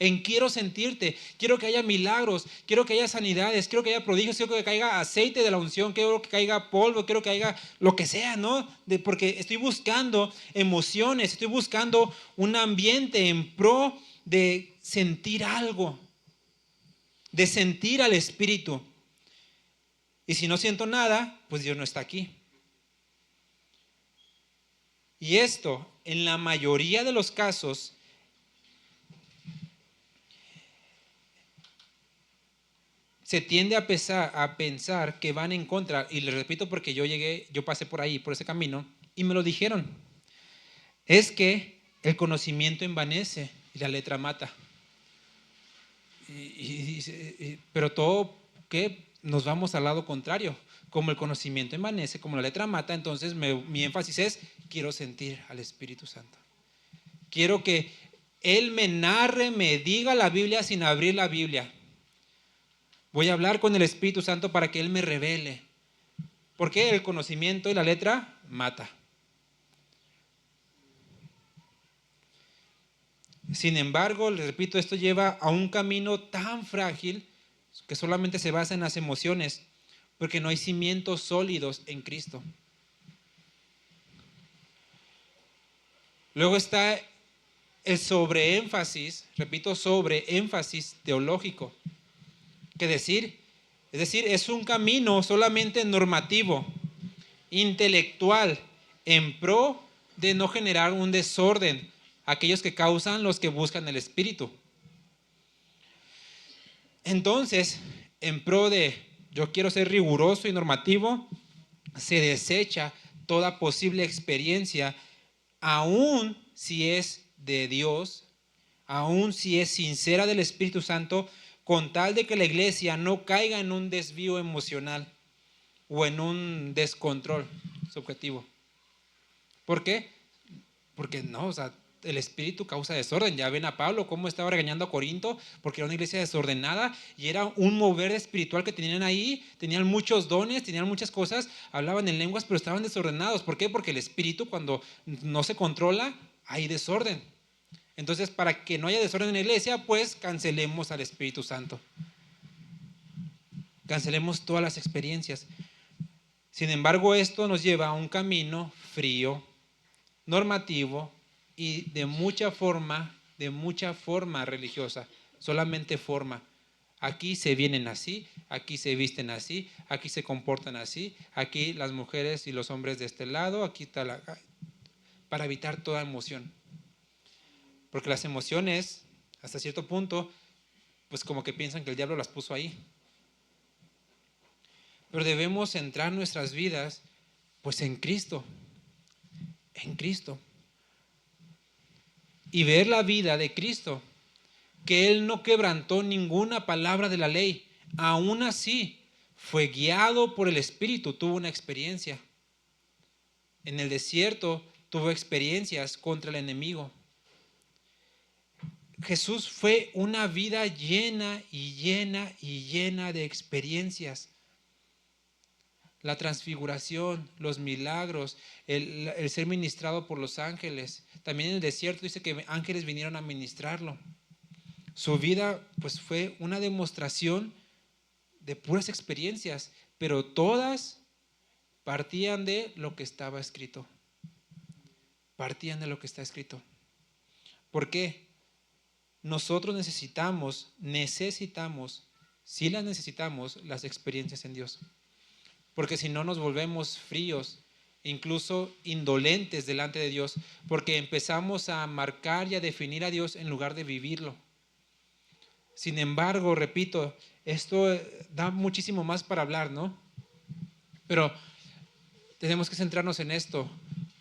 en quiero sentirte, quiero que haya milagros, quiero que haya sanidades, quiero que haya prodigios, quiero que caiga aceite de la unción, quiero que caiga polvo, quiero que haya lo que sea, ¿no? Porque estoy buscando emociones, estoy buscando un ambiente en pro de sentir algo, de sentir al Espíritu. Y si no siento nada, pues Dios no está aquí. Y esto, en la mayoría de los casos, se tiende a pensar que van en contra, y les repito porque yo pasé por ahí, por ese camino, y me lo dijeron. Es que el conocimiento envanece y la letra mata. Pero todo, ¿qué? Nos vamos al lado contrario. Como el conocimiento envanece, como la letra mata, entonces mi énfasis es, quiero sentir al Espíritu Santo. Quiero que Él me narre, me diga la Biblia sin abrir la Biblia. Voy a hablar con el Espíritu Santo para que Él me revele. Porque el conocimiento y la letra mata. Sin embargo, les repito, esto lleva a un camino tan frágil que solamente se basa en las emociones, porque no hay cimientos sólidos en Cristo. Luego está el sobreénfasis, repito, sobreénfasis teológico. Es decir, es un camino solamente normativo, intelectual, en pro de no generar un desorden, aquellos que causan los que buscan el Espíritu. Entonces, en pro de yo quiero ser riguroso y normativo, se desecha toda posible experiencia, aun si es de Dios, aun si es sincera del Espíritu Santo, con tal de que la iglesia no caiga en un desvío emocional o en un descontrol subjetivo. ¿Por qué? Porque no, o sea, el Espíritu causa desorden. Ya ven a Pablo cómo estaba regañando a Corinto porque era una iglesia desordenada y era un mover espiritual que tenían ahí, tenían muchos dones, tenían muchas cosas, hablaban en lenguas pero estaban desordenados. ¿Por qué? Porque el Espíritu cuando no se controla hay desorden. Entonces, para que no haya desorden en la iglesia, pues cancelemos al Espíritu Santo. Cancelemos todas las experiencias. Sin embargo, esto nos lleva a un camino frío, normativo y de mucha forma religiosa. Solamente forma. Aquí se vienen así, aquí se visten así, aquí se comportan así, aquí las mujeres y los hombres de este lado, aquí está para evitar toda emoción. Porque las emociones, hasta cierto punto, pues como que piensan que el diablo las puso ahí. pero debemos centrar nuestras vidas pues en Cristo, y ver la vida de Cristo, que Él no quebrantó ninguna palabra de la ley, aún así fue guiado por el Espíritu, tuvo una experiencia. En el desierto tuvo experiencias contra el enemigo. Jesús fue una vida llena y llena y llena de experiencias. La transfiguración, los milagros, el ser ministrado por los ángeles. También en el desierto dice que ángeles vinieron a ministrarlo. Su vida pues fue una demostración de puras experiencias, pero todas partían de lo que estaba escrito. Partían de lo que está escrito. ¿Por qué? Nosotros necesitamos, sí las necesitamos, las experiencias en Dios. Porque si no nos volvemos fríos, incluso indolentes delante de Dios, porque empezamos a marcar y a definir a Dios en lugar de vivirlo. Sin embargo, repito, esto da muchísimo más para hablar, ¿no? Pero tenemos que centrarnos en esto.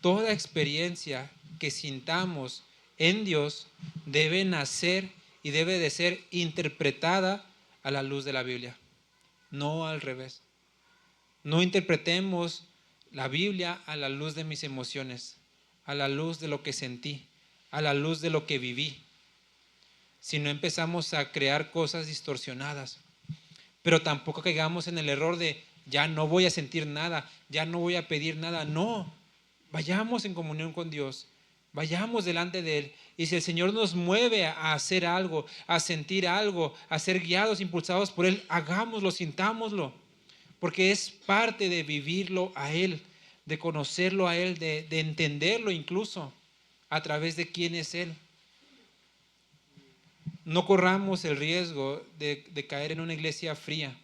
Toda experiencia que sintamos en Dios debe nacer y debe de ser interpretada a la luz de la Biblia, no al revés. No interpretemos la Biblia a la luz de mis emociones, a la luz de lo que sentí, a la luz de lo que viví, sino empezamos a crear cosas distorsionadas. Pero tampoco caigamos en el error de ya no voy a sentir nada, ya no voy a pedir nada. No, vayamos en comunión con Dios, vayamos delante de Él. Y si el Señor nos mueve a hacer algo, a sentir algo, a ser guiados, impulsados por Él, hagámoslo, sintámoslo. Porque es parte de vivirlo a Él, de conocerlo a Él, de entenderlo incluso a través de quién es Él. No corramos el riesgo de caer en una iglesia fría.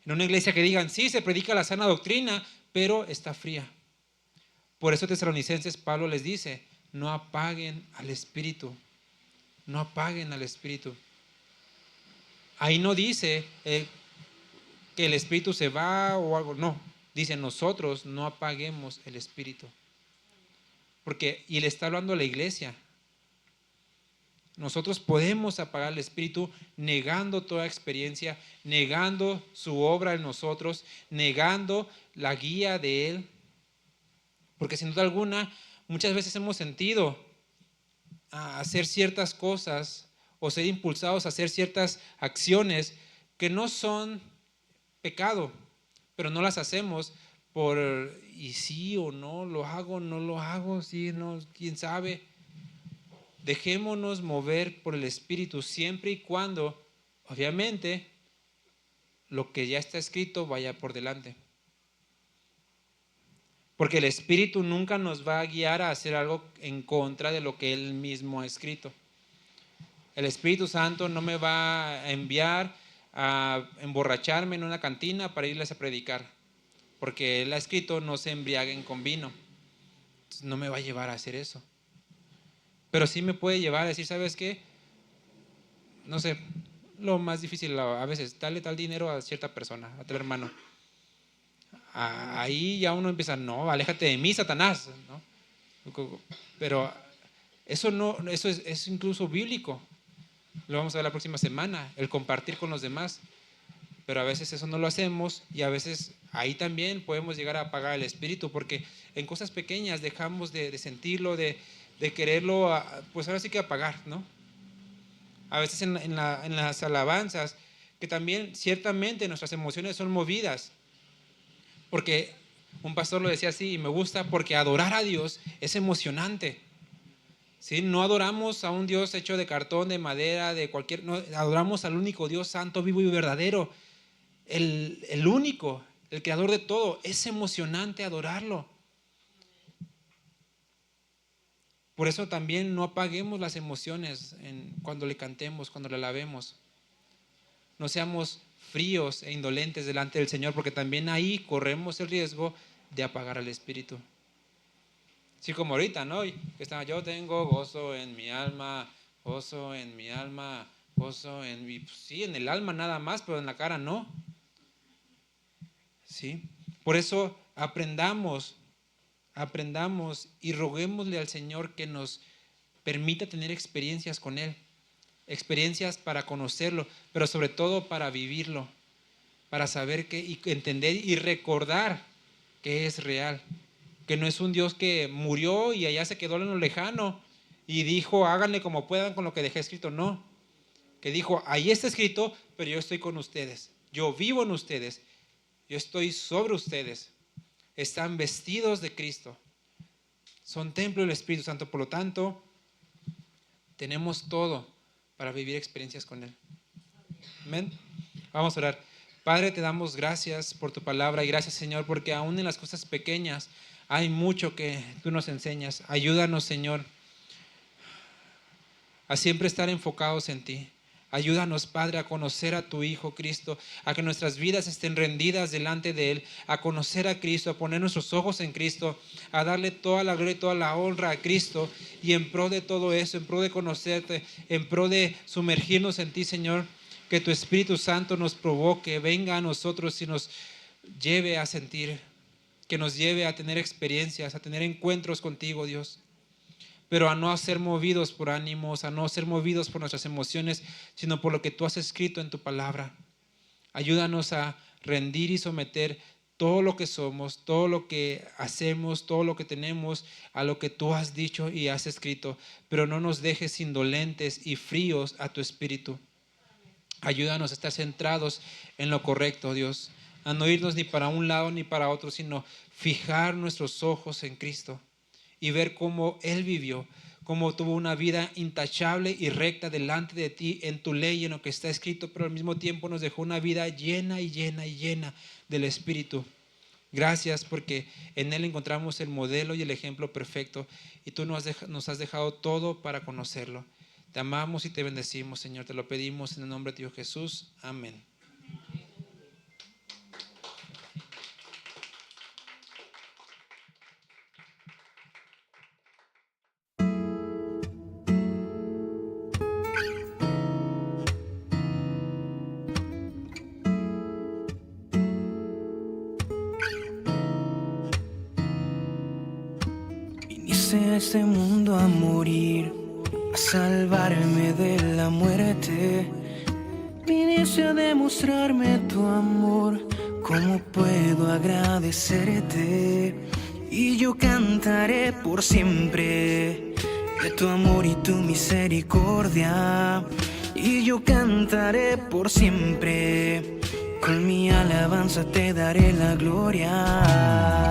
En una iglesia que digan, sí, se predica la sana doctrina, pero está fría. Por eso Tesalonicenses Pablo les dice, no apaguen al Espíritu. No apaguen al Espíritu. Ahí no dice que el Espíritu se va o algo, no. Dice, nosotros no apaguemos el Espíritu. Y le está hablando a la iglesia. Nosotros podemos apagar el Espíritu negando toda experiencia, negando su obra en nosotros, negando la guía de Él. Porque sin duda alguna, muchas veces hemos sentido a hacer ciertas cosas o ser impulsados a hacer ciertas acciones que no son pecado, pero no las hacemos por y sí o no, lo hago, no lo hago, sí, no, quién sabe. Dejémonos mover por el Espíritu siempre y cuando, obviamente, lo que ya está escrito vaya por delante. Porque el Espíritu nunca nos va a guiar a hacer algo en contra de lo que Él mismo ha escrito. El Espíritu Santo no me va a enviar a emborracharme en una cantina para irles a predicar. Porque Él ha escrito, no se embriaguen con vino. Entonces, no me va a llevar a hacer eso. Pero sí me puede llevar a decir, ¿sabes qué? No sé, lo más difícil a veces, dale tal dinero a cierta persona, a tal hermano. Ahí ya uno empieza, no, aléjate de mí, Satanás, ¿no? Pero eso es incluso bíblico. Lo vamos a ver la próxima semana, el compartir con los demás. Pero a veces eso no lo hacemos y a veces ahí también podemos llegar a apagar el Espíritu porque en cosas pequeñas dejamos de sentirlo, de quererlo, pues ahora sí que apagar, ¿no? A veces en las alabanzas, que también ciertamente nuestras emociones son movidas, porque un pastor lo decía así y me gusta, porque adorar a Dios es emocionante. ¿Sí? No adoramos a un Dios hecho de cartón, de madera, no, adoramos al único Dios santo, vivo y verdadero, el único, el creador de todo. Es emocionante adorarlo. Por eso también no apaguemos las emociones cuando le cantemos, cuando le alabemos. No seamos fríos e indolentes delante del Señor, porque también ahí corremos el riesgo de apagar al Espíritu. Sí, como ahorita, ¿no? Yo tengo gozo en mi alma, gozo en mi alma, gozo en mi... Sí, en el alma nada más, pero en la cara no. ¿sí? Por eso aprendamos y roguémosle al Señor que nos permita tener experiencias con Él, experiencias para conocerlo, pero sobre todo para vivirlo, para saber que, y entender y recordar que es real, que no es un Dios que murió y allá se quedó en lo lejano y dijo háganle como puedan con lo que dejé escrito. No, que dijo ahí está escrito, pero yo estoy con ustedes, yo vivo en ustedes, yo estoy sobre ustedes. Están vestidos de Cristo, son templo del Espíritu Santo. Por lo tanto, tenemos todo para vivir experiencias con Él. Amén. Vamos a orar. Padre, te damos gracias por tu palabra y gracias, Señor, porque aún en las cosas pequeñas hay mucho que tú nos enseñas. Ayúdanos, Señor, a siempre estar enfocados en ti. Ayúdanos, Padre, a conocer a tu Hijo Cristo, a que nuestras vidas estén rendidas delante de Él, a conocer a Cristo, a poner nuestros ojos en Cristo, a darle toda la gloria y toda la honra a Cristo, y en pro de todo eso, en pro de conocerte, en pro de sumergirnos en ti, Señor, que tu Espíritu Santo nos provoque, venga a nosotros y nos lleve a sentir, que nos lleve a tener experiencias, a tener encuentros contigo, Dios. Pero a no ser movidos por ánimos, a no ser movidos por nuestras emociones, sino por lo que tú has escrito en tu palabra. Ayúdanos a rendir y someter todo lo que somos, todo lo que hacemos, todo lo que tenemos a lo que tú has dicho y has escrito. Pero no nos dejes indolentes y fríos a tu espíritu. Ayúdanos a estar centrados en lo correcto, Dios. A no irnos ni para un lado ni para otro, sino fijar nuestros ojos en Cristo. Y ver cómo Él vivió, cómo tuvo una vida intachable y recta delante de ti en tu ley y en lo que está escrito, pero al mismo tiempo nos dejó una vida llena y llena y llena del Espíritu. Gracias porque en Él encontramos el modelo y el ejemplo perfecto y tú nos has dejado todo para conocerlo. Te amamos y te bendecimos, Señor, te lo pedimos en el nombre de Dios Jesús. Amén. Viniste a este mundo a morir, a salvarme de la muerte. Viniste a demostrarme tu amor, ¿cómo puedo agradecerte? Y yo cantaré por siempre de tu amor y tu misericordia. Y yo cantaré por siempre, con mi alabanza te daré la gloria.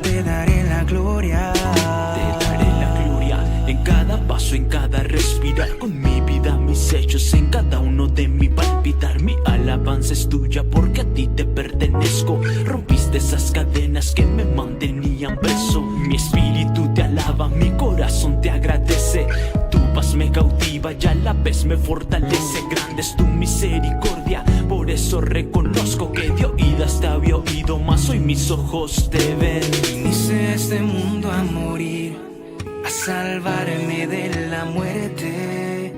Te daré la gloria. Te daré la gloria en cada paso, en cada respirar. Con mi vida, mis hechos, en cada uno de mi palpitar. Mi alabanza es tuya porque a ti te pertenezco. Rompiste esas cadenas que me mantenían preso. Mi espíritu te alaba, mi corazón te agradece. Tu paz me cautiva y a la vez me fortalece. Grande es tu misericordia, por eso reconozco que de oídas te había oído, mas hoy mis ojos te ven. Viniste a este mundo a morir, a salvarme de la muerte.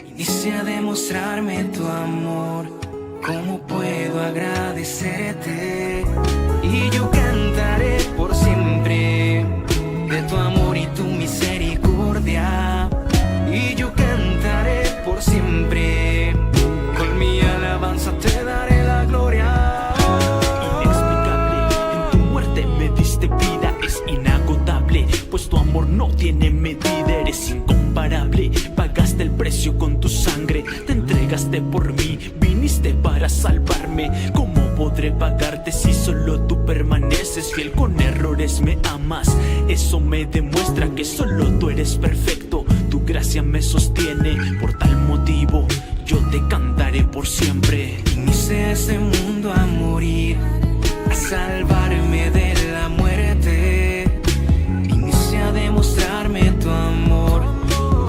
Viniste a demostrarme tu amor, ¿cómo puedo agradecerte? Y yo cantaré por siempre de tu amor y tu misericordia. Y yo cantaré por siempre, con mi alabanza te daré la gloria. Inexplicable, en tu muerte me diste vida, es inagotable, pues tu amor no tiene medida, eres incomparable. Pagaste el precio con tu sangre, te entregaste por mí, viniste para salvarme. ¿Cómo podré pagarte si solo tú permaneces fiel? Con errores me amas, eso me demuestra que solo tú eres perfecto. Tu gracia me sostiene, por tal motivo yo te cantaré por siempre. Viniste a este mundo a morir, a salvarme de la muerte. Viniste a demostrarme tu amor,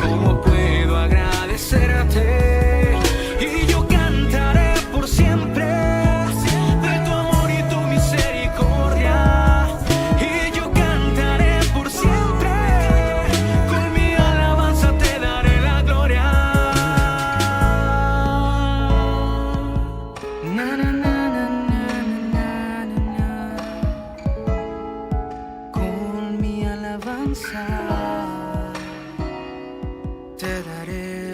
¿cómo puedo agradecerte? Y yo cantaré por siempre de tu amor y tu misericordia. Y yo cantaré por siempre. Na, na, na, na, na, na, na, na. Con mi alabanza te daré